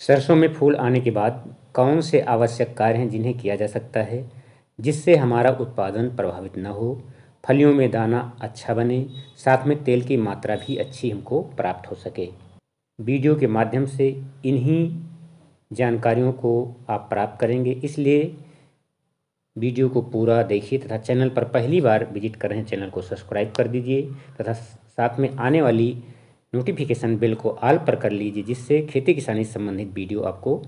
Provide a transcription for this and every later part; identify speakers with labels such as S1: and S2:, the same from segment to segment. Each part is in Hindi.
S1: सरसों में फूल आने के बाद कौन से आवश्यक कार्य हैं जिन्हें किया जा सकता है जिससे हमारा उत्पादन प्रभावित न हो, फलियों में दाना अच्छा बने, साथ में तेल की मात्रा भी अच्छी हमको प्राप्त हो सके। वीडियो के माध्यम से इन्हीं जानकारियों को आप प्राप्त करेंगे, इसलिए वीडियो को पूरा देखिए तथा चैनल पर पहली बार विजिट कर रहे हैं चैनल को सब्सक्राइब कर दीजिए तथा साथ में आने वाली नोटिफिकेशन बेल को ऑल पर कर लीजिए, जिससे खेती किसानी संबंधित वीडियो आपको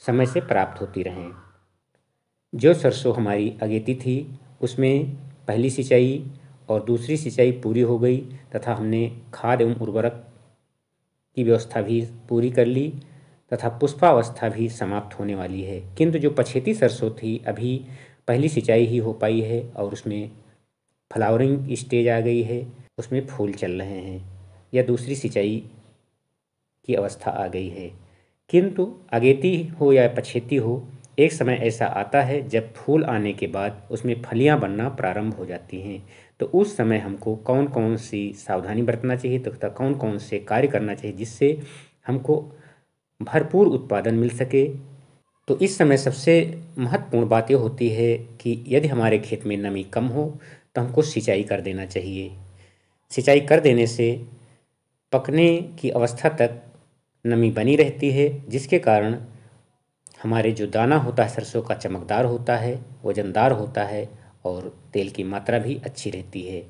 S1: समय से प्राप्त होती रहें। जो सरसों हमारी अगेती थी उसमें पहली सिंचाई और दूसरी सिंचाई पूरी हो गई तथा हमने खाद एवं उर्वरक की व्यवस्था भी पूरी कर ली तथा पुष्पावस्था भी समाप्त होने वाली है। किंतु जो पछेती सरसों थी अभी पहली सिंचाई ही हो पाई है और उसमें फ्लावरिंग स्टेज आ गई है, उसमें फूल चल रहे हैं या दूसरी सिंचाई की अवस्था आ गई है। किंतु अगेती हो या पछेती हो, एक समय ऐसा आता है जब फूल आने के बाद उसमें फलियां बनना प्रारंभ हो जाती हैं। तो उस समय हमको कौन कौन सी सावधानी बरतना चाहिए तथा कौन कौन से कार्य करना चाहिए जिससे हमको भरपूर उत्पादन मिल सके। तो इस समय सबसे महत्वपूर्ण बात ये होती है कि यदि हमारे खेत में नमी कम हो तो हमको सिंचाई कर देना चाहिए। सिंचाई कर देने से पकने की अवस्था तक नमी बनी रहती है, जिसके कारण हमारे जो दाना होता है सरसों का चमकदार होता है, वजनदार होता है और तेल की मात्रा भी अच्छी रहती है।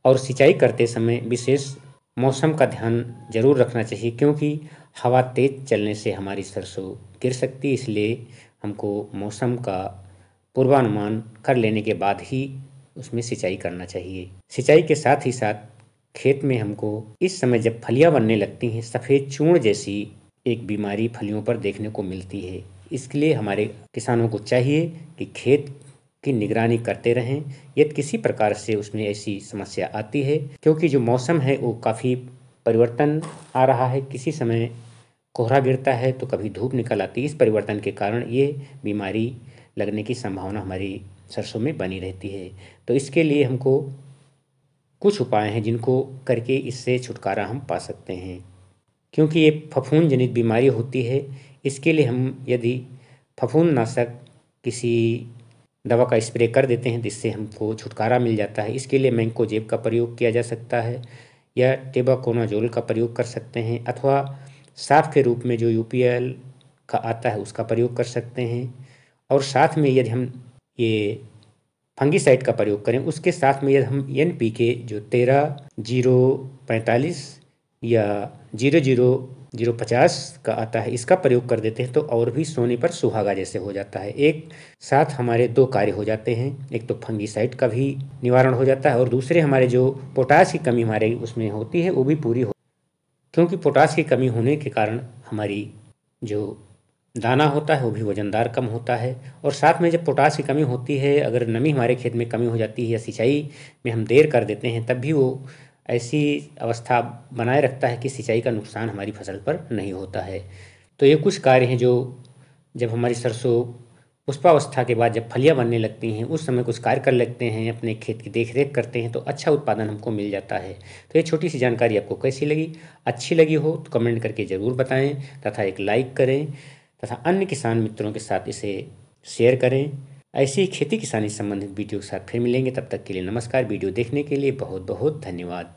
S1: और सिंचाई करते समय विशेष मौसम का ध्यान जरूर रखना चाहिए, क्योंकि हवा तेज चलने से हमारी सरसों गिर सकती है। इसलिए हमको मौसम का पूर्वानुमान कर लेने के बाद ही उसमें सिंचाई करना चाहिए। सिंचाई के साथ ही साथ खेत में हमको इस समय जब फलियां बनने लगती हैं, सफ़ेद चूर्ण जैसी एक बीमारी फलियों पर देखने को मिलती है। इसके लिए हमारे किसानों को चाहिए कि खेत की निगरानी करते रहें यदि किसी प्रकार से उसमें ऐसी समस्या आती है, क्योंकि जो मौसम है वो काफ़ी परिवर्तन आ रहा है। किसी समय कोहरा गिरता है तो कभी धूप निकल आती है। इस परिवर्तन के कारण ये बीमारी लगने की संभावना हमारी सरसों में बनी रहती है। तो इसके लिए हमको कुछ उपाय हैं जिनको करके इससे छुटकारा हम पा सकते हैं, क्योंकि ये फफूंद जनित बीमारी होती है। इसके लिए हम यदि फफूंद नाशक किसी दवा का स्प्रे कर देते हैं जिससे हमको छुटकारा मिल जाता है। इसके लिए मैंकोजेब का प्रयोग किया जा सकता है या टेबाकोनाजोल का प्रयोग कर सकते हैं, अथवा साफ के रूप में जो यूपीएल का आता है उसका प्रयोग कर सकते हैं। और साथ में यदि हम ये फंगीसाइड का प्रयोग करें, उसके साथ में यदि हम NPK जो 13-0-45 या 00-050 का आता है इसका प्रयोग कर देते हैं तो और भी सोने पर सुहागा जैसे हो जाता है। एक साथ हमारे दो कार्य हो जाते हैं, एक तो फंगीसाइड का भी निवारण हो जाता है और दूसरे हमारे जो पोटास की कमी हमारे उसमें होती है वो भी पूरी हो, क्योंकि पोटास की कमी होने के कारण हमारी जो दाना होता है वो भी वजनदार कम होता है। और साथ में जब पोटास की कमी होती है, अगर नमी हमारे खेत में कमी हो जाती है या सिंचाई में हम देर कर देते हैं, तब भी वो ऐसी अवस्था बनाए रखता है कि सिंचाई का नुकसान हमारी फसल पर नहीं होता है। तो ये कुछ कार्य हैं जो जब हमारी सरसों पुष्पावस्था के बाद जब फलियां बनने लगती हैं उस समय कुछ कार्य कर लेते हैं, अपने खेत की देख रेख करते हैं तो अच्छा उत्पादन हमको मिल जाता है। तो ये छोटी सी जानकारी आपको कैसी लगी? अच्छी लगी हो तो कमेंट करके ज़रूर बताएं तथा एक लाइक करें तथा अन्य किसान मित्रों के साथ इसे शेयर करें। ऐसी ही खेती किसानी संबंधित वीडियो के साथ फिर मिलेंगे, तब तक के लिए नमस्कार। वीडियो देखने के लिए बहुत बहुत धन्यवाद।